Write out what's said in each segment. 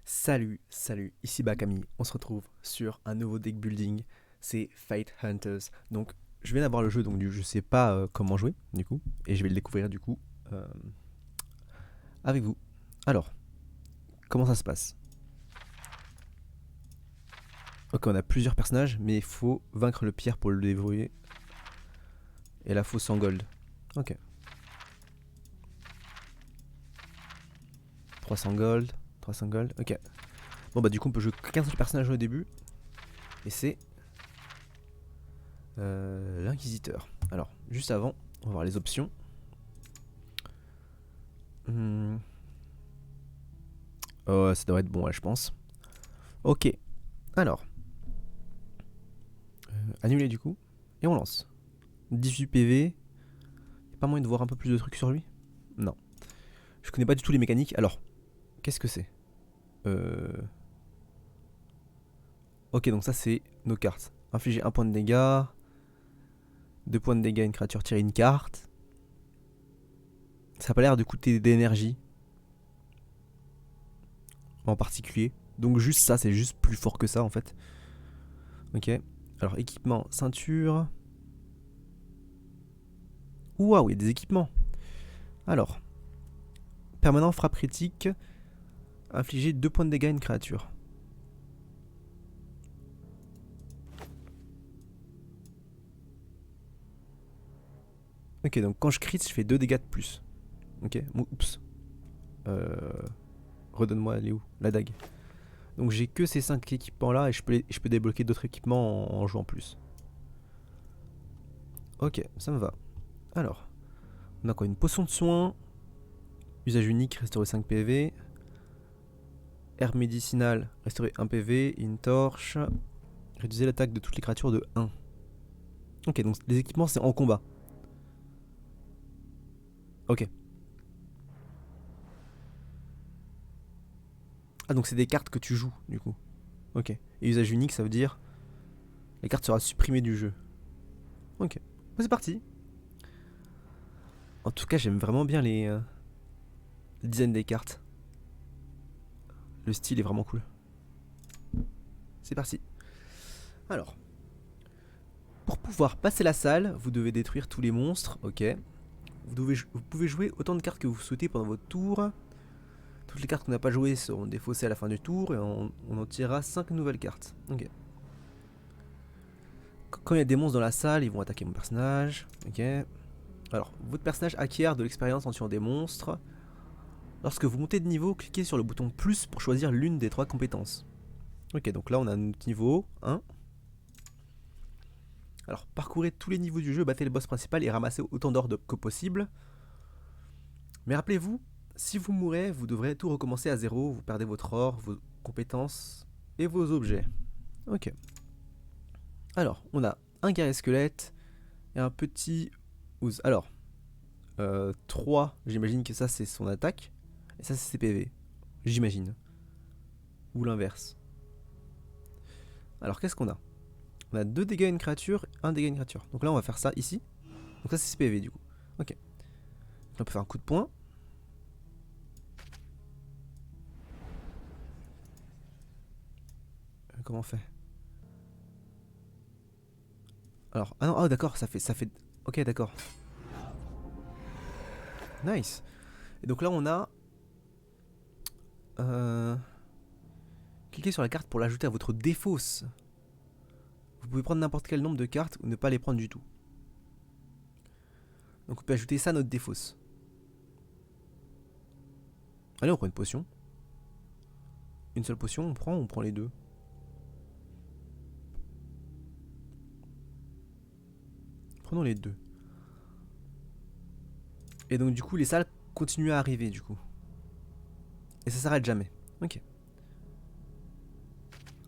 Salut, salut, ici Bakami, on se retrouve sur un nouveau deck building, c'est Fate Hunters. Donc je viens d'avoir le jeu, donc je sais pas comment jouer du coup, et je vais le découvrir du coup euh, avec vous. Alors, comment ça se passe? Ok, on a plusieurs personnages, mais il faut vaincre le pierre pour le débrouiller. Et là, faut 100 gold. Ok. 300 gold, 300 gold, ok. Bon bah du coup on peut jouer qu'un seul personnage au début, et c'est l'inquisiteur. Alors, juste avant, on va voir les options. Hmm. Oh, ça devrait être bon, là, je pense. Ok, alors, annuler du coup, et on lance. 18 PV, y'a pas moyen de voir un peu plus de trucs sur lui? Non. Je connais pas du tout les mécaniques, alors, qu'est-ce que c'est? Ok, donc ça c'est nos cartes. Infliger 1 point de dégâts, 2 points de dégâts à une créature, tirer une carte. Ça a pas l'air de coûter d'énergie, en particulier. Donc juste ça, c'est juste plus fort que ça en fait. Ok, alors équipement, ceinture. Waouh, il y a des équipements. Alors, permanent frappe critique, infliger 2 points de dégâts à une créature. Ok, donc quand je crit, je fais 2 dégâts de plus. Ok, oups. Euh, Redonne-moi, elle est où? La dague. Donc j'ai que ces 5 équipements là et je peux débloquer d'autres équipements en jouant plus. Ok, ça me va. Alors, on a quoi? Une potion de soin. Usage unique, restaurer 5 PV. Herbe médicinale, restaurer 1 PV. Une torche. Réduisez l'attaque de toutes les créatures de 1. Ok, donc les équipements c'est en combat. Ok. Ah, donc c'est des cartes que tu joues du coup. Ok. Et usage unique, ça veut dire la carte sera supprimée du jeu. Ok. Bon, c'est parti. En tout cas, j'aime vraiment bien le design des cartes. Le style est vraiment cool. C'est parti. Alors, pour pouvoir passer la salle, vous devez détruire tous les monstres. Ok. Vous pouvez jouer autant de cartes que vous souhaitez pendant votre tour. Toutes les cartes qu'on n'a pas jouées seront défaussées à la fin du tour et on en tirera 5 nouvelles cartes. Ok. Quand il y a des monstres dans la salle, ils vont attaquer mon personnage. Ok. Alors, votre personnage acquiert de l'expérience en tuant des monstres. Lorsque vous montez de niveau, cliquez sur le bouton plus pour choisir l'une des 3 compétences. Ok, donc là on a notre niveau 1. Alors, parcourez tous les niveaux du jeu, battez le boss principal et ramassez autant d'or que possible. Mais rappelez-vous, si vous mourrez, vous devrez tout recommencer à zéro, vous perdez votre or, vos compétences et vos objets. Ok. Alors, on a un guerrier squelette et un petit ouz. Alors, 3, j'imagine que ça c'est son attaque, et ça c'est ses PV. J'imagine. Ou l'inverse. Alors, qu'est-ce qu'on a? On a 2 dégâts à une créature, 1 dégât à une créature. Donc là, on va faire ça ici. Donc ça, c'est ses PV du coup. Ok. Là, on peut faire un coup de poing. Comment on fait? Alors, ah non, oh d'accord, ça fait. Ok, d'accord. Nice. Et donc là, on a. Euh... Cliquez sur la carte pour l'ajouter à votre défausse. Vous pouvez prendre n'importe quel nombre de cartes ou ne pas les prendre du tout. Donc on peut ajouter ça à notre défausse. Allez, on prend une potion. Une seule potion, on prend les deux. Prenons les deux. Et donc du coup, les salles continuent à arriver du coup. Et ça s'arrête jamais. Ok.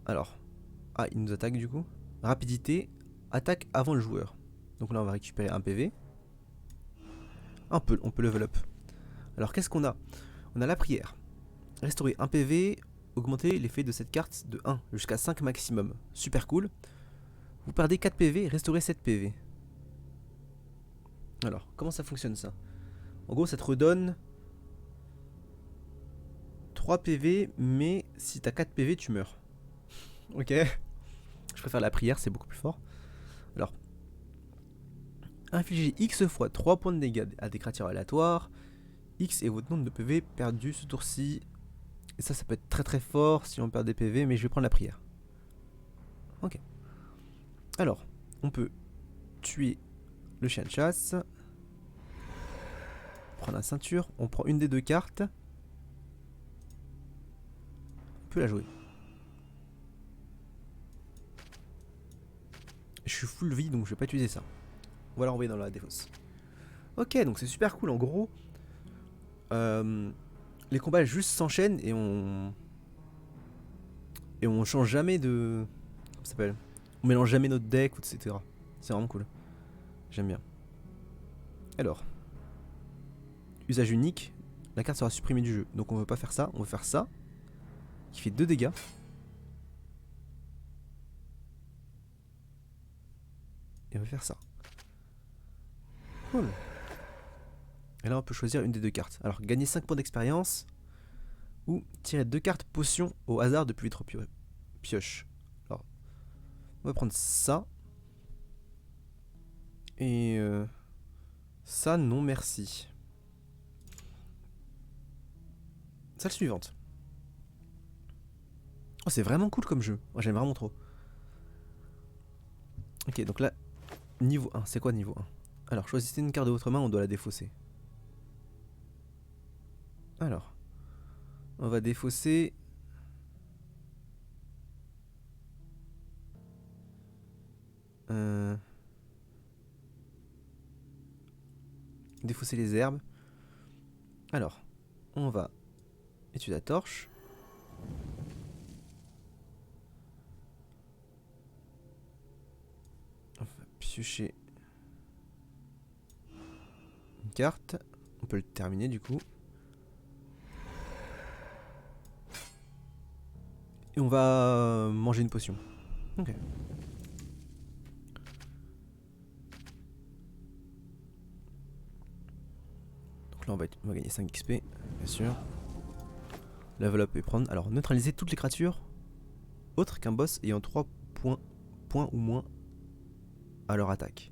Alors. Ah, il nous attaque du coup. Rapidité. Attaque avant le joueur. Donc là, on va récupérer un PV. On peut level up. Alors qu'est-ce qu'on a? On a la prière. Restaurer un PV, augmenter l'effet de cette carte de 1 jusqu'à 5 maximum. Super cool. Vous perdez 4 PV, restaurez 7 PV. Alors, comment ça fonctionne ça? En gros, ça te redonne 3 PV, mais si t'as 4 PV, tu meurs. Ok. Je préfère la prière, c'est beaucoup plus fort. Alors, infliger X fois 3 points de dégâts à des créatures aléatoires. X est votre nombre de PV perdu ce tour-ci. Et ça peut être très très fort si on perd des PV, mais je vais prendre la prière. Ok. Alors, on peut tuer le chien de chasse. Prendre la ceinture. On prend une des 2 cartes. On peut la jouer. Je suis full vie, donc je vais pas utiliser ça. On va l'envoyer dans la défausse. Ok, donc c'est super cool. En gros, les combats juste s'enchaînent et on change jamais de. Comment ça s'appelle? On mélange jamais notre deck, etc. C'est vraiment cool. J'aime bien. Alors, usage unique. La carte sera supprimée du jeu. Donc on veut pas faire ça. On veut faire ça. Qui fait 2 dégâts. Et on va faire ça. Cool. Et là on peut choisir une des 2 cartes. Alors gagner 5 points d'expérience. Ou tirer 2 cartes potions au hasard depuis votre pioche. Alors, on va prendre ça. Et ça, non merci. Salle suivante. Oh, c'est vraiment cool comme jeu. Moi, j'aime vraiment trop. Ok, donc là, niveau 1. C'est quoi niveau 1? Alors, choisissez une carte de votre main, on doit la défausser. Alors, on va défausser. Défausser les herbes. Alors, on va étudier la torche. On va piocher une carte. On peut le terminer du coup. Et on va manger une potion. Ok. Donc là on va gagner 5 XP, bien sûr. Level up et prendre. Alors neutraliser toutes les créatures autres qu'un boss ayant 3 points ou moins à leur attaque.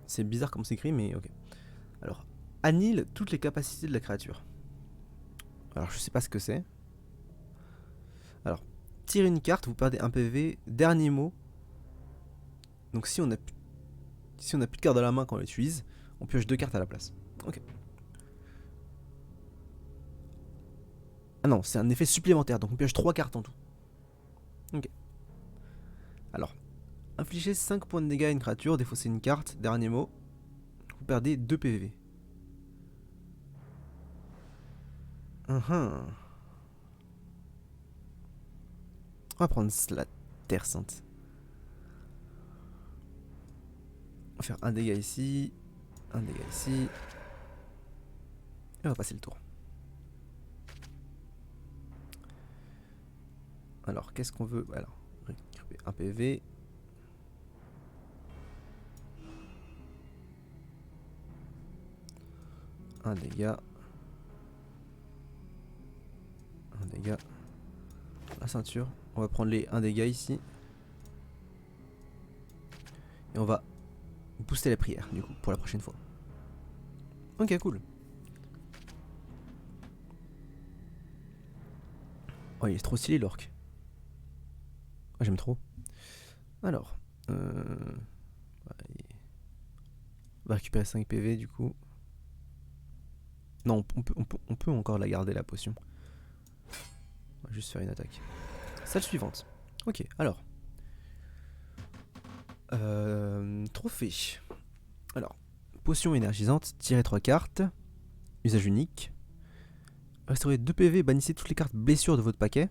C'est bizarre comme c'est écrit, mais ok. Alors, annule toutes les capacités de la créature. Alors, je sais pas ce que c'est. Alors, tirez une carte, vous perdez un PV. Dernier mot. Donc, si on a plus de cartes dans la main quand on l'utilise, on pioche 2 cartes à la place. Ok. Ah non, c'est un effet supplémentaire, donc on pioche 3 cartes en tout. Ok. Alors, infligez 5 points de dégâts à une créature, défaussez une carte, dernier mot. Vous perdez 2 PV. On va prendre la Terre Sainte. On va faire un dégât ici, un dégât ici. Et on va passer le tour. Alors, qu'est-ce qu'on veut? Alors, récupérer un PV. Un dégât. Un dégât. La ceinture. On va prendre les 1 dégât ici. Et on va booster la prière, du coup, pour la prochaine fois. Ok, cool. Oh, il est trop stylé, l'orque. Oh, j'aime trop. Alors. On va récupérer 5 PV, du coup. Non, on peut encore la garder, la potion. On va juste faire une attaque. Salle suivante. Ok, alors. Trophée. Alors, potion énergisante, tirez 3 cartes. Usage unique. Restaurez 2 PV, bannissez toutes les cartes blessures de votre paquet.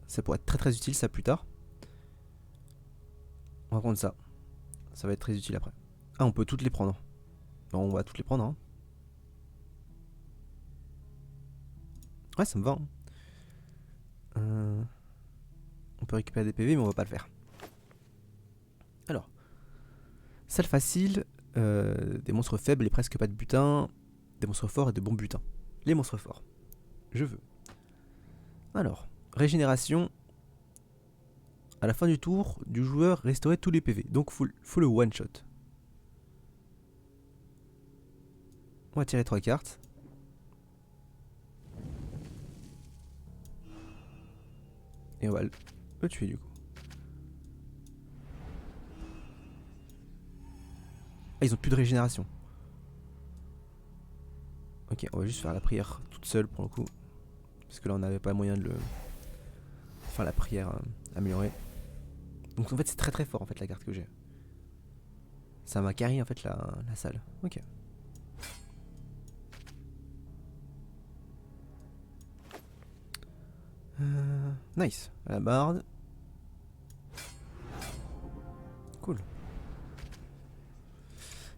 Ça pourrait être très très utile ça plus tard. On va prendre ça. Ça va être très utile après. Ah, on peut toutes les prendre. Non, on va toutes les prendre. Hein. Ouais, ça me va. Hein. On peut récupérer des PV, mais on va pas le faire. Alors, salle facile, des monstres faibles et presque pas de butin, des monstres forts et de bons butins. Les monstres forts. je veux. Alors, régénération. À la fin du tour du joueur, restaurer tous les PV. Donc faut le one shot. On va tirer 3 cartes. Et on va le tuer du coup. Ah, ils ont plus de régénération. Ok, on va juste faire la prière toute seule pour le coup. Parce que là on n'avait pas moyen de le faire la prière améliorée. Donc en fait c'est très très fort en fait la carte que j'ai. Ça m'a carry en fait la salle. Ok. Nice. À la barde. Cool.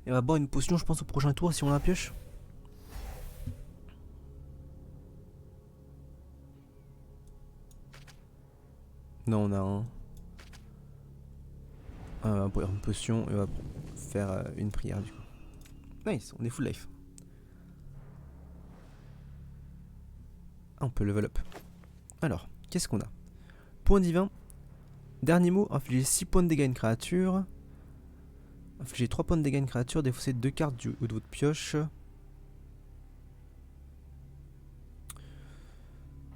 Et on va boire une potion je pense au prochain tour si on a un pioche. Non, on a un. On va boire une potion et on va faire une prière du coup. Nice, on est full life. Ah, on peut level up. Alors, qu'est-ce qu'on a? Point divin. Dernier mot, infliger 6 points de dégâts à une créature. Infliger 3 points de dégâts à une créature, défausser 2 cartes du haut de votre pioche.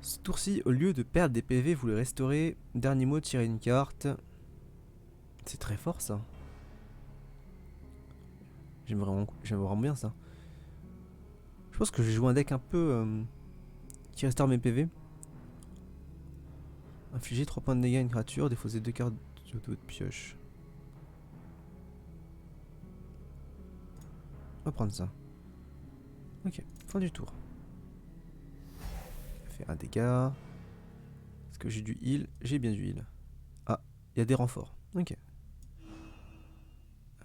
Ce tour-ci, au lieu de perdre des PV, vous les restaurez. Dernier mot, tirez une carte. C'est très fort ça. J'aime vraiment bien ça. Je pense que je vais jouer un deck un peu qui restaure mes PV. Infliger 3 points de dégâts à une créature, défausser 2 cartes du haut de votre pioche. On va prendre ça. Ok, fin du tour. Je fais un dégât. Est-ce que j'ai du heal? J'ai bien du heal. Ah, il y a des renforts. Ok.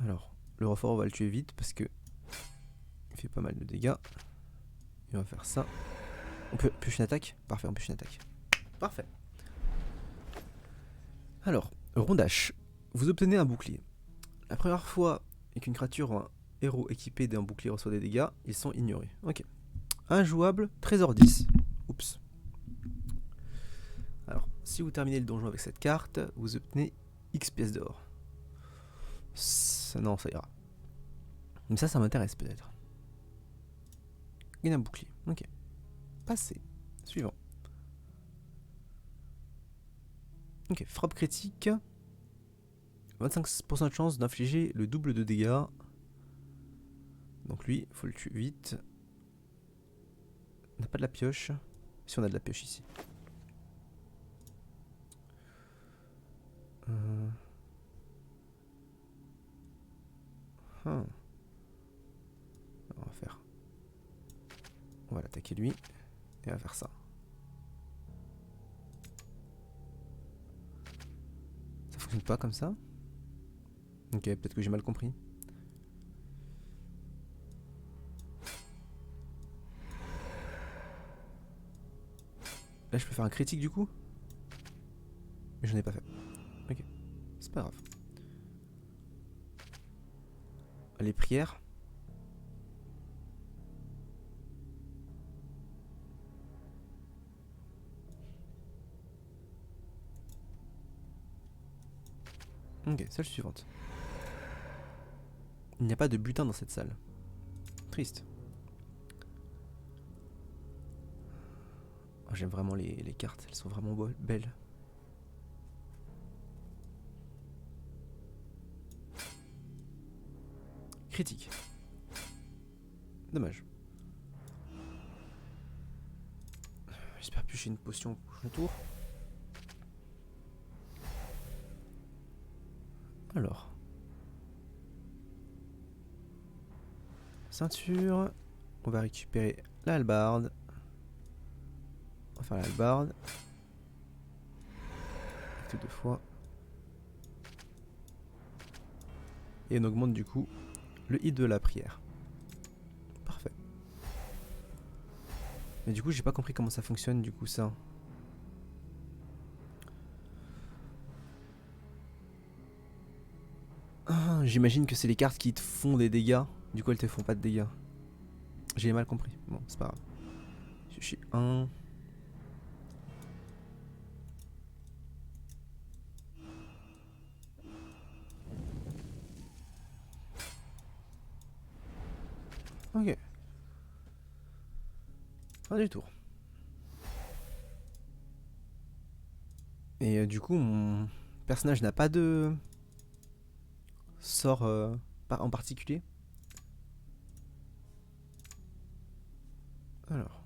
Alors, le renfort, on va le tuer vite parce que il fait pas mal de dégâts. Et on va faire ça. On peut piocher une attaque? Parfait, on pioche une attaque. Parfait. Alors, rondage. Vous obtenez un bouclier. La première fois qu'une créature ou un héros équipé d'un bouclier reçoit des dégâts, ils sont ignorés. Ok. Injouable, trésor 10. Oups. Alors, si vous terminez le donjon avec cette carte, vous obtenez X pièces d'or. Non, ça ira. Mais ça m'intéresse peut-être. Gagne un bouclier. Ok. Passé. Suivant. Ok, frappe critique. 25% de chance d'infliger le double de dégâts. Donc lui, faut le tuer vite. On n'a pas de la pioche. Si on a de la pioche ici. On va faire. On va l'attaquer lui. Et on va faire ça. Ça fonctionne pas comme ça? Ok, peut-être que j'ai mal compris. Là, je peux faire un critique du coup? Mais j'en ai pas fait. Ok, c'est pas grave. Les prières. Ok, salle suivante. Il n'y a pas de butin dans cette salle. Triste. Oh, j'aime vraiment les cartes, elles sont vraiment belles. Critique. Dommage. J'espère piocher une potion au prochain tour. Alors. Ceinture. On va récupérer la hallebarde. On va faire la hallebarde. Tout 2 fois. Et on augmente du coup le hit de la prière. Parfait. Mais du coup j'ai pas compris comment ça fonctionne du coup ça. Ah, j'imagine que c'est les cartes qui te font des dégâts. Du coup elles te font pas de dégâts. J'ai mal compris. Bon c'est pas grave. Je suis 1. Fin du tour. Et du coup, mon personnage n'a pas de sort en particulier. Alors,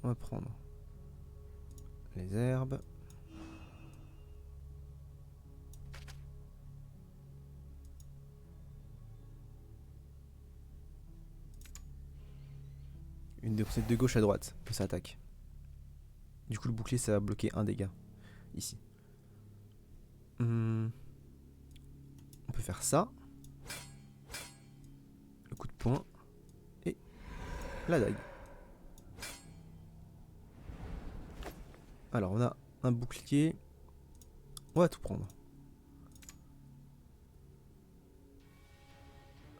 on va prendre les herbes. C'est de gauche à droite que ça attaque. Du coup, le bouclier, ça va bloquer un dégât. Ici. On peut faire ça. Le coup de poing. Et la dague. Alors, on a un bouclier. On va tout prendre.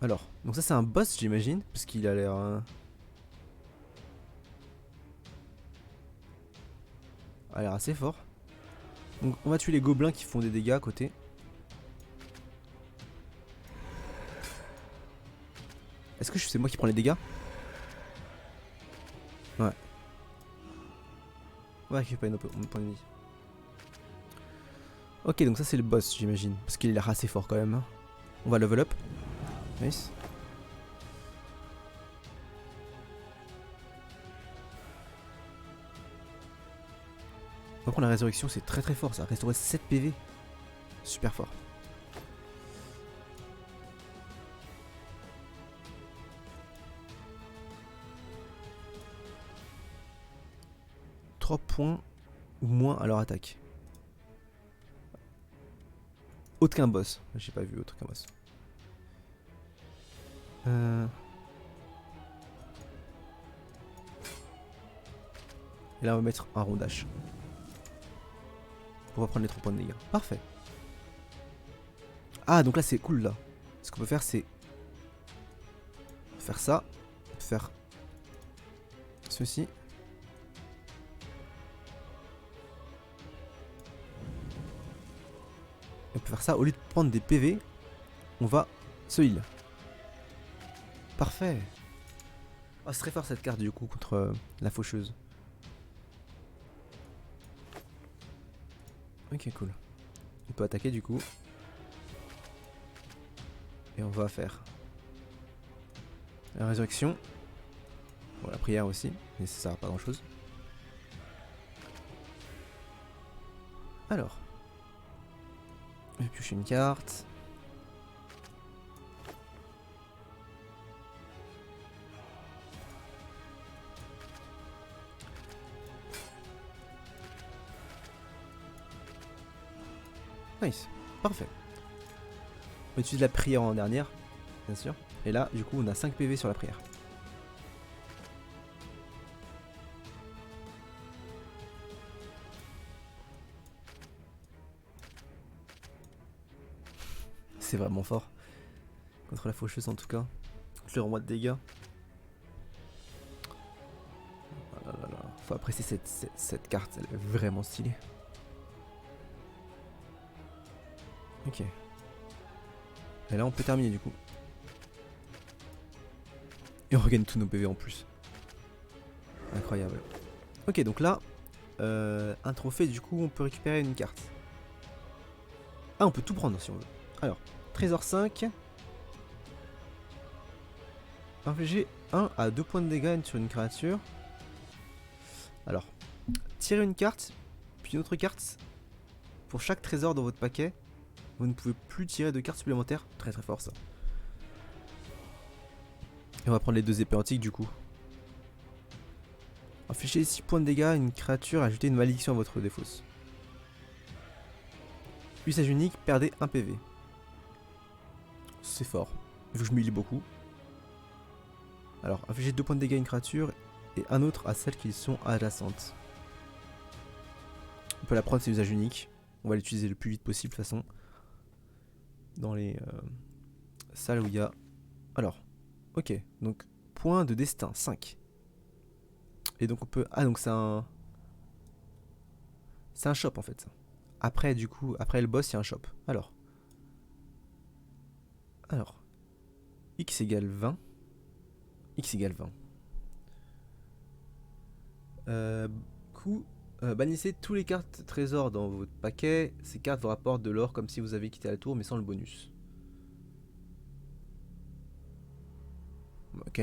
Alors, donc ça c'est un boss, j'imagine, parce qu'il a l'air... a l'air assez fort. Donc on va tuer les gobelins qui font des dégâts à côté. Est-ce que c'est moi qui prends les dégâts? Ouais. On va récupérer nos points de vie. Ok, donc ça c'est le boss, j'imagine. Parce qu'il a l'air assez fort quand même. Hein. On va level up. Nice. On va prendre la résurrection, c'est très très fort ça. Restaurer 7 PV. Super fort. Points ou moins à leur attaque. Autre qu'un boss. J'ai pas vu autre qu'un boss. Et là on va mettre un rondage. On va prendre les 3 points de dégâts. Parfait. Ah donc là c'est cool là. Ce qu'on peut faire c'est faire ça. Faire ceci. On peut faire ça, au lieu de prendre des PV, on va se heal. Parfait. Oh, c'est très fort cette carte du coup contre la faucheuse. Ok, cool. On peut attaquer du coup. Et on va faire la résurrection. Bon, la prière aussi, mais ça sert à pas grand chose. Alors. Je vais piocher une carte. Nice, parfait. On utilise la prière en dernière, bien sûr. Et là, du coup, on a 5 PV sur la prière. C'est vraiment fort. Contre la faucheuse en tout cas. Contre le renvoi de dégâts. Oh là là là. Faut apprécier cette carte, elle est vraiment stylée. Ok. Et là on peut terminer du coup. Et on regagne tous nos PV en plus. Incroyable. Ok, donc là, un trophée, du coup on peut récupérer une carte. Ah, on peut tout prendre si on veut. Alors, trésor 5. Infliger 1 à 2 points de dégâts sur une créature. Alors, tirez une carte, puis une autre carte. Pour chaque trésor dans votre paquet, vous ne pouvez plus tirer de cartes supplémentaires. Très très fort ça. Et on va prendre les 2 épées antiques du coup. Infligez 6 points de dégâts à une créature, ajoutez une malédiction à votre défausse. Usage unique, perdez 1 PV. C'est fort, vu que je m'huile beaucoup. Alors, infligez 2 points de dégâts à une créature et un autre à celles qui sont adjacentes. On peut la prendre, c'est usage unique. On va l'utiliser le plus vite possible de toute façon. Dans les salles où il y a... Alors, ok, donc point de destin, 5. Et donc on peut... Ah donc c'est un... C'est un shop en fait. Après du coup, après le boss il y a un shop. Alors, X égale 20. X égale 20. Coup, bannissez tous les cartes trésors dans votre paquet. Ces cartes vous rapportent de l'or comme si vous aviez quitté la tour mais sans le bonus. Ok.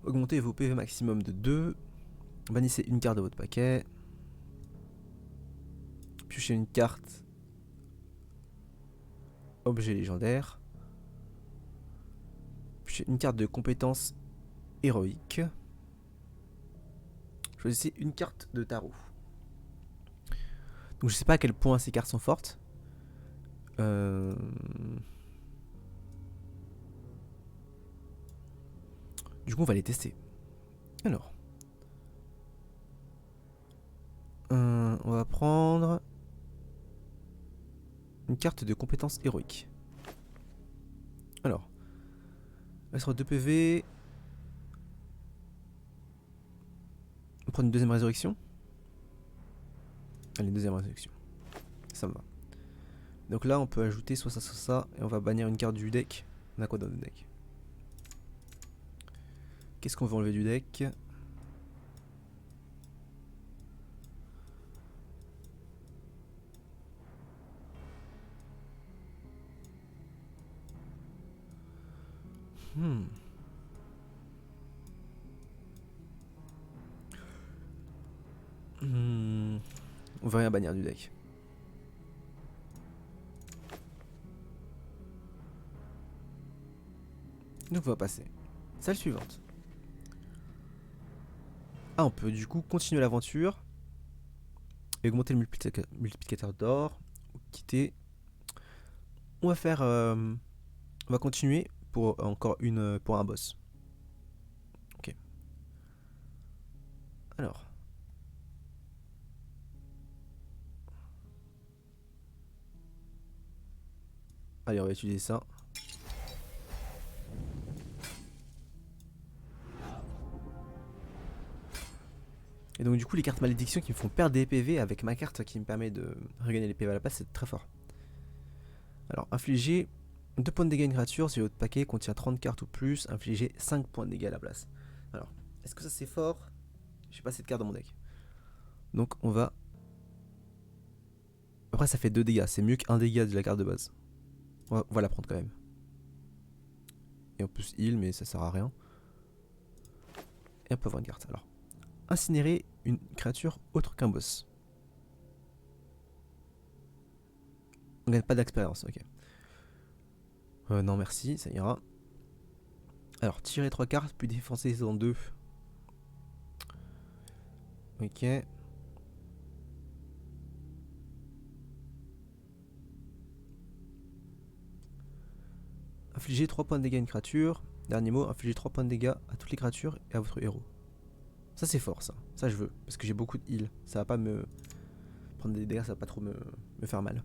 Augmentez vos PV maximum de 2. Bannissez une carte de votre paquet. Piochez une carte. Objet légendaire. Piochez une carte de compétence héroïque. Choisissez une carte de tarot. Donc je sais pas à quel point ces cartes sont fortes. Du coup on va les tester. Alors. On va prendre une carte de compétence héroïque. Alors. Elle sera 2 PV. On va prendre une deuxième résurrection. Allez, deuxième résurrection. Ça me va. Donc là on peut ajouter soit ça. Et on va bannir une carte du deck. On a quoi dans le deck? Qu'est-ce qu'on veut enlever du deck? On veut rien bannir du deck. Donc on va passer. Salle suivante. Ah, on peut du coup continuer l'aventure et augmenter le multiplicateur d'or ou quitter. On va faire, on va continuer pour encore une pour un boss. Ok. Alors. Allez, on va utiliser ça. Et donc du coup les cartes malédiction qui me font perdre des PV avec ma carte qui me permet de regagner les PV à la place, c'est très fort. Alors infliger 2 points de dégâts à une créature si votre paquet contient 30 cartes ou plus, infliger 5 points de dégâts à la place. Alors, est-ce que ça c'est fort? J'ai pas cette carte dans mon deck. Donc on va... Après ça fait 2 dégâts, c'est mieux qu'un dégât de la carte de base. On va la prendre quand même. Et en plus heal mais ça sert à rien. Et on peut avoir une carte. Alors, incinérer une créature autre qu'un boss. On gagne pas d'expérience, ok. Non merci, ça ira. Alors, tirer 3 cartes, puis défoncer en 2. Ok. Infliger 3 points de dégâts à une créature. Dernier mot, infliger 3 points de dégâts à toutes les créatures et à votre héros. Ça c'est fort ça. Ça je veux. Parce que j'ai beaucoup de heal. Ça va pas me... Prendre des dégâts, ça va pas trop me faire mal.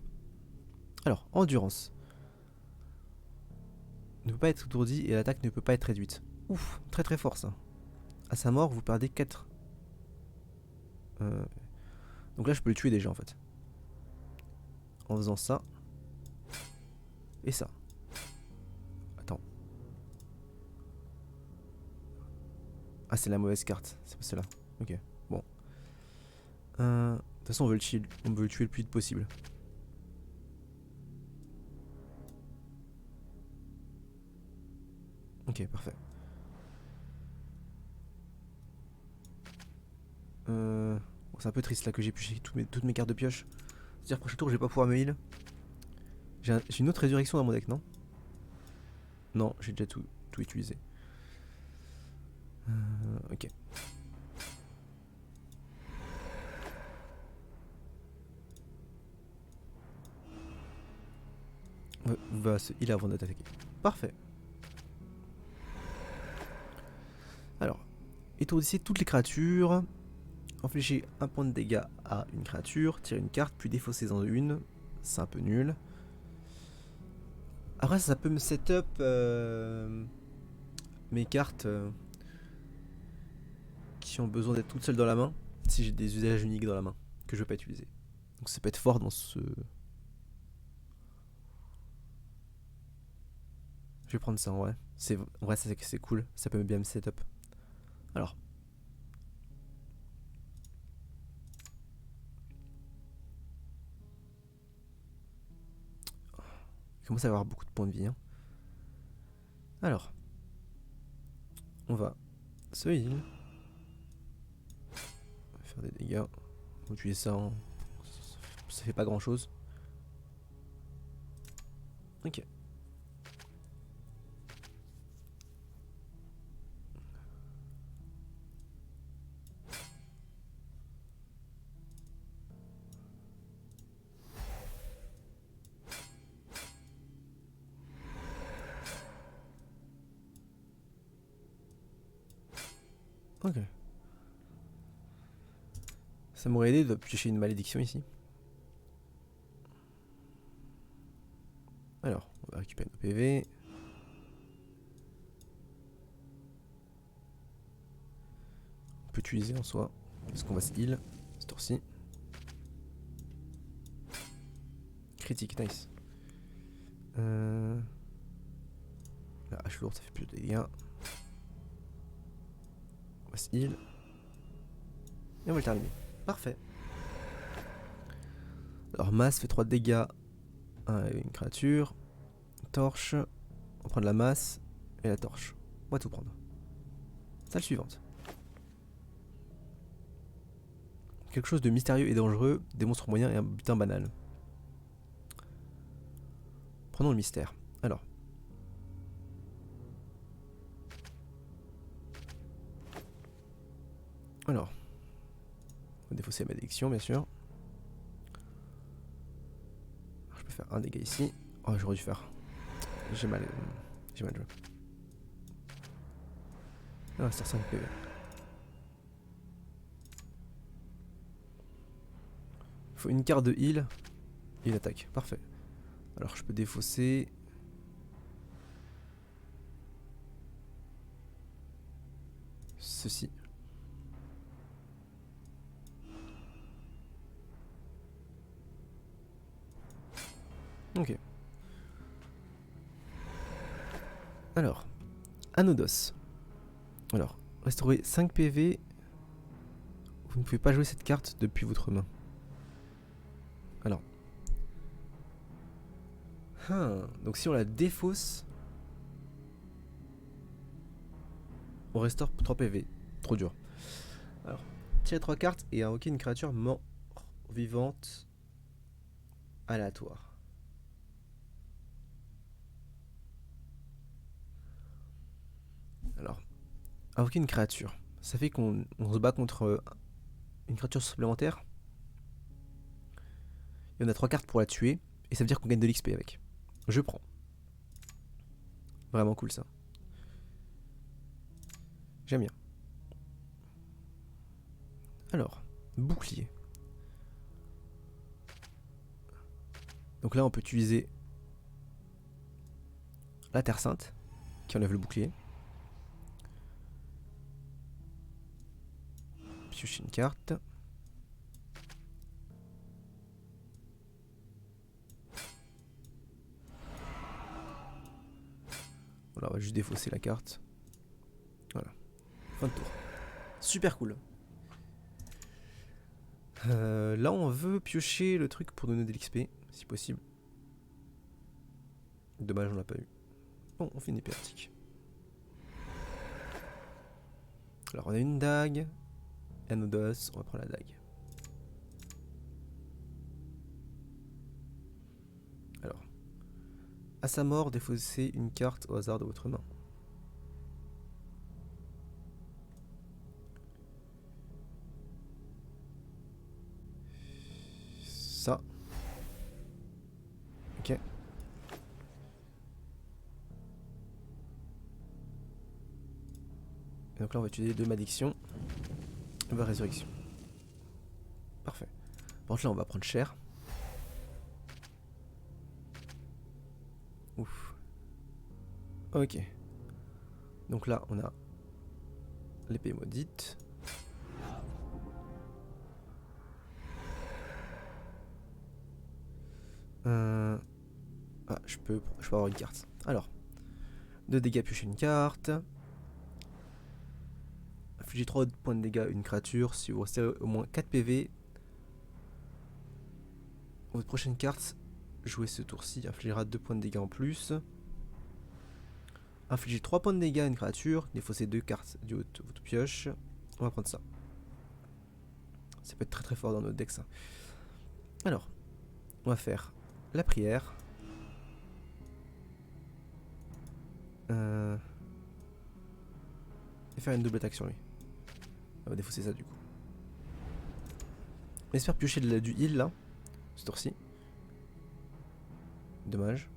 Alors, endurance. Ne peut pas être étourdi et l'attaque ne peut pas être réduite. Ouf, très très fort ça. À sa mort, vous perdez 4. Donc là je peux le tuer déjà en fait. En faisant ça. Et ça. Attends. Ah c'est la mauvaise carte. C'est pas celle-là. Ok. Bon. De toute façon on veut le tuer le plus vite possible. Ok, parfait. Bon, c'est un peu triste là que j'ai pioché toutes mes cartes de pioche. C'est-à-dire prochain tour je vais pas pouvoir me heal. J'ai une autre résurrection dans mon deck, non? Non, j'ai déjà tout utilisé. Ok. On va se heal avant d'attaquer. Parfait. Alors, étourdissez toutes les créatures. Infligez un point de dégâts à une créature. Tirez une carte, puis défaussez-en une. C'est un peu nul. Après, ça peut me setup mes cartes qui ont besoin d'être toutes seules dans la main. Si j'ai des usages uniques dans la main que je veux pas utiliser. Donc ça peut être fort dans ce... Je vais prendre ça en vrai. En vrai, c'est cool. Ça peut bien me setup. Alors. Il commence à avoir beaucoup de points de vie. Hein. Alors. On va se heal. On va faire des dégâts. On va utiliser ça en... Ça fait pas grand chose. Ok. Ok. Ça m'aurait aidé de piocher une malédiction ici. Alors, on va récupérer nos PV. On peut utiliser en soi. Parce qu'on va se heal. Ce tour-ci. Critique, nice. La hache lourde, ça fait plus de dégâts. On va se heal. Et on va le terminer. Parfait. Alors, masse fait 3 de dégâts à une créature. Torche. On va prendre la masse et la torche. On va tout prendre. Salle suivante. Quelque chose de mystérieux et dangereux, des monstres moyens et un butin banal. Prenons le mystère. Alors. On va défausser la malédiction, bien sûr. Alors, je peux faire un dégât ici. Oh, j'aurais dû faire. J'ai mal joué. Ah, c'est 5 PV. Il faut une carte de heal et une attaque. Parfait. Alors je peux défausser. Ceci. Ok. Alors. Anodos. Alors. Restaurer 5 PV. Vous ne pouvez pas jouer cette carte depuis votre main. Alors. Donc si on la défausse, on restaure 3 PV. Trop dur. Alors. Tirez 3 cartes et invoquer une créature mort vivante aléatoire. Alors. Invoquer une créature. Ça fait qu'on se bat contre une créature supplémentaire. Et on a 3 cartes pour la tuer. Et ça veut dire qu'on gagne de l'XP avec. Je prends. Vraiment cool ça. J'aime bien. Alors, bouclier. Donc là on peut utiliser la terre sainte qui enlève le bouclier. Piocher une carte. Voilà, on va juste défausser la carte. Voilà. Fin de tour. Super cool. Là on veut piocher le truc pour donner de l'XP, si possible. Dommage on l'a pas eu. Bon, on fait une épée arctique. Alors on a une dague. Anodos, on va prendre la dague. Alors. À sa mort, défaussez une carte au hasard de votre main. Ça. Ok. Et donc là on va utiliser 2 malédictions. On va résurrection. Parfait. Par contre là on va prendre cher. Ouf. Ok. Donc là on a l'épée maudite. Ah, je peux avoir une carte. Alors, 2 dégâts, piocher une carte. Infligez 3 points de dégâts à une créature. Si vous restez au moins 4 PV, votre prochaine carte, jouée ce tour-ci, infligera 2 points de dégâts en plus. Infligez 3 points de dégâts à une créature. Défaussez 2 cartes du haut de votre pioche. On va prendre ça. Ça peut être très très fort dans notre deck ça. Alors, on va faire la prière. Et faire une double attaque sur lui. On va défausser ça du coup. On espère piocher du heal là, ce tour-ci. Dommage.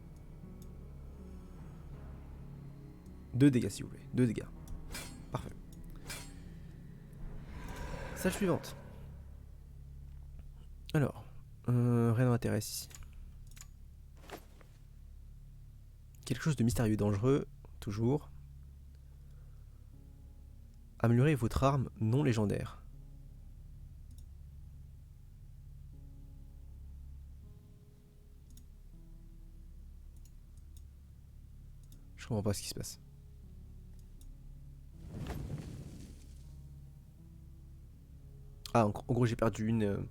2 dégâts s'il vous plaît, 2 dégâts. Parfait. Salle suivante. Alors, rien n'intéresse ici. Quelque chose de mystérieux et dangereux, toujours. Améliorez votre arme non légendaire. Je comprends pas ce qui se passe. Ah, en gros j'ai perdu une...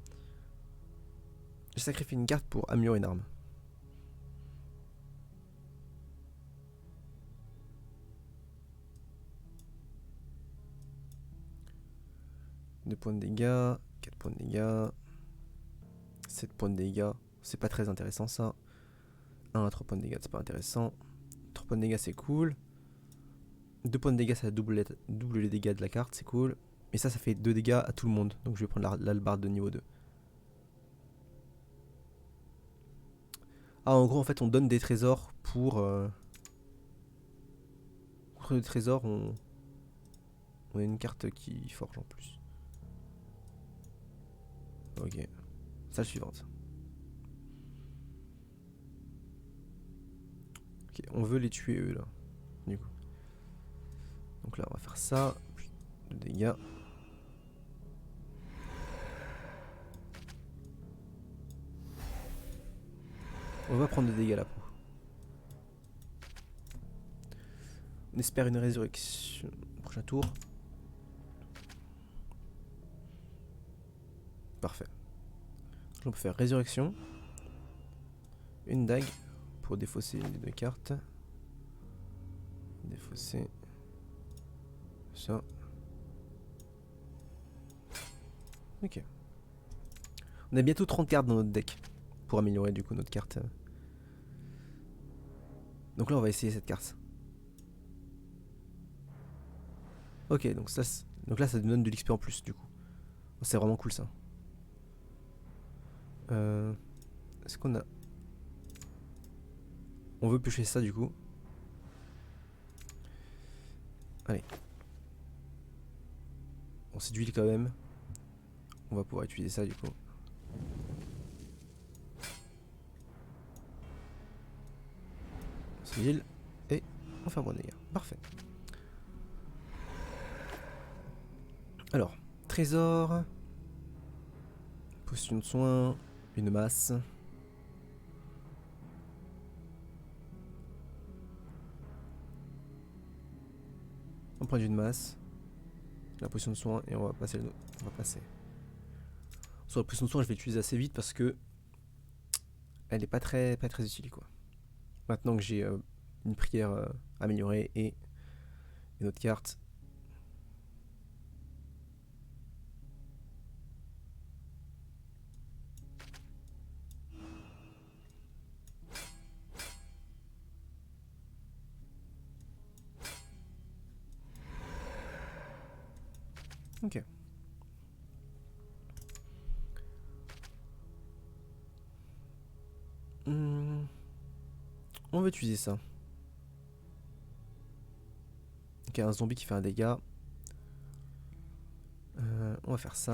J'ai sacrifié une carte pour améliorer une arme. Deux points de dégâts, 4 points de dégâts, 7 points de dégâts, c'est pas très intéressant ça. 1 à 3 points de dégâts, c'est pas intéressant. 3 points de dégâts, c'est cool. 2 points de dégâts, ça double les dégâts de la carte, c'est cool. Et ça fait 2 dégâts à tout le monde. Donc je vais prendre l'hallebarde de niveau 2. Ah, en gros, en fait, on donne des trésors pour... Contre le trésor, on a une carte qui forge en plus. Ok. Salle suivante. Ok, on veut les tuer eux là. Du coup. Donc là, on va faire ça. De dégâts. On va prendre des dégâts là. On espère une résurrection. Prochain tour. Parfait. On peut faire résurrection. Une dague pour défausser les 2 cartes. Défausser. Ça. Ok. On a bientôt 30 cartes dans notre deck. Pour améliorer du coup notre carte. Donc là on va essayer cette carte. Ok, donc là ça nous donne de l'XP en plus du coup. C'est vraiment cool ça. Est-ce qu'on a... On veut piocher ça du coup. Allez. On s'est d'huile quand même. On va pouvoir utiliser ça du coup. On s'huile et on fait un bon dégât. Parfait. Alors, trésor. Potion de soin. Une masse. On prend une masse. La potion de soin et on va passer on va passer. Sur la potion de soin, je vais l'utiliser assez vite parce que elle est pas très utile quoi. Maintenant que j'ai une prière améliorée et une autre carte. Ok. On va utiliser ça. Ok, un zombie qui fait un dégât. On va faire ça.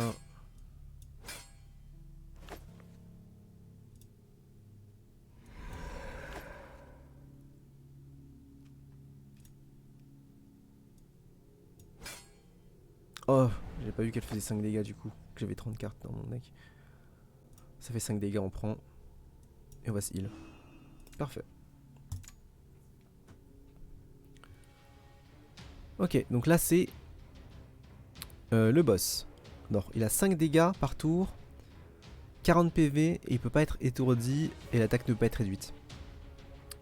Oh, j'ai pas vu qu'elle faisait 5 dégâts du coup. Que j'avais 30 cartes dans mon deck. Ça fait 5 dégâts, on prend. Et on va se heal. Parfait. Ok, donc là c'est le boss. Non, il a 5 dégâts par tour, 40 PV et il peut pas être étourdi et l'attaque ne peut pas être réduite.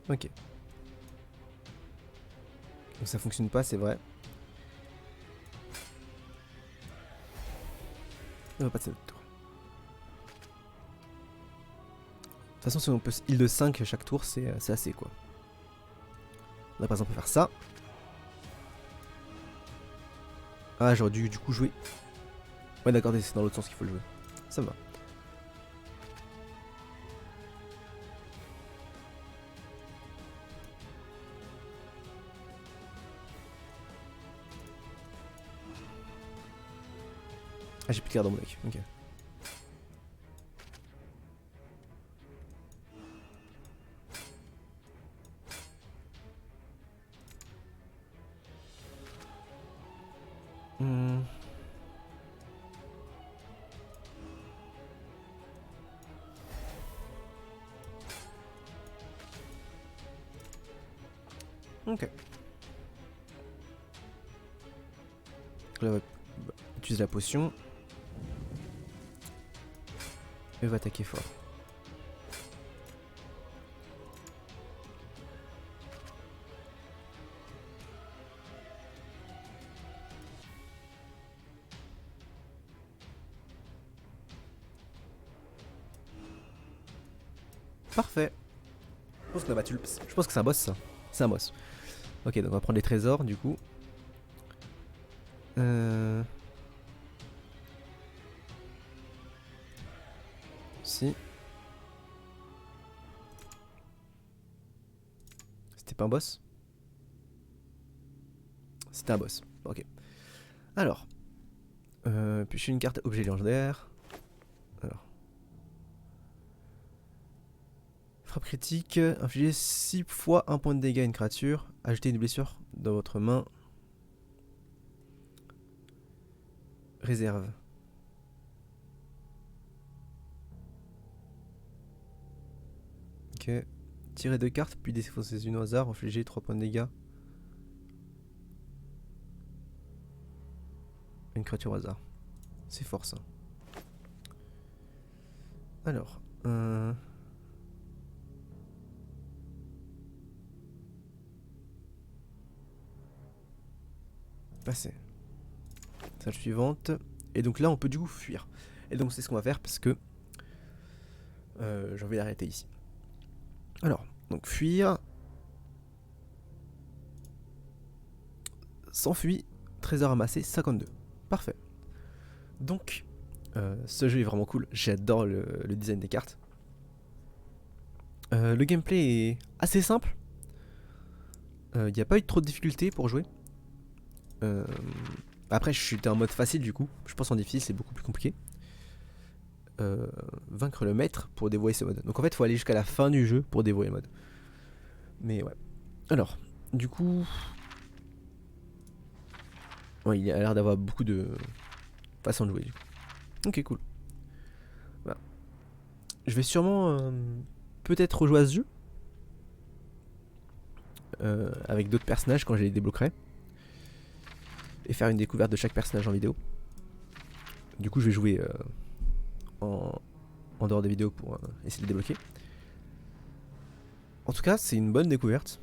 Ok. Donc ça fonctionne pas, c'est vrai. On va passer notre tour. De toute façon, si on peut heal de 5 chaque tour, c'est assez quoi. On va par exemple faire ça. Ah, j'aurais dû du coup jouer. Ouais, d'accord, c'est dans l'autre sens qu'il faut le jouer. Ça me va. Ah, j'ai plus de cartes dans mon deck. Ok. Hmm. Ok. Là, on va utiliser la potion. Et on va attaquer fort. Parfait. Je pense qu'on a battu le... Je pense que c'est un boss ça. C'est un boss. Ok, donc on va prendre les trésors du coup. Si. C'était pas un boss? C'était un boss. Ok. Alors. Puis je suis une carte objet légendaire. Alors. Frappe critique. Infliger 6 fois 1 point de dégâts à une créature. Ajoutez une blessure dans votre main. Réserve. Ok. Tirez 2 cartes, puis défaussez une au hasard. Infligez 3 points de dégâts. Une créature au hasard. C'est fort ça. Alors. Passer. Salle suivante. Et donc là, on peut du coup fuir. Et donc c'est ce qu'on va faire parce que j'ai envie d'arrêter ici. Alors, donc fuir. S'enfuit. Trésor amassé, 52. Parfait. Donc, ce jeu est vraiment cool. J'adore le design des cartes. Le gameplay est assez simple. Il n'y a pas eu trop de difficultés pour jouer. Après, je suis en mode facile du coup. Je pense en difficile, c'est beaucoup plus compliqué. Vaincre le maître pour dévoyer ce mode. Donc en fait, il faut aller jusqu'à la fin du jeu pour dévoyer le mode. Mais ouais. Alors, du coup. Ouais, il a l'air d'avoir beaucoup de façons de jouer. Du coup. Ok, cool. Voilà. Je vais sûrement peut-être rejouer à ce jeu. Avec d'autres personnages quand je les débloquerai. Et faire une découverte de chaque personnage en vidéo. Du coup, je vais jouer en dehors des vidéos pour essayer de les débloquer. En tout cas, c'est une bonne découverte.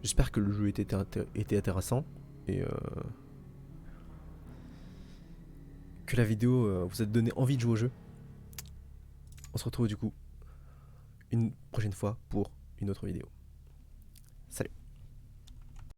J'espère que le jeu était intéressant et que la vidéo vous a donné envie de jouer au jeu. On se retrouve du coup une prochaine fois pour une autre vidéo. Salut.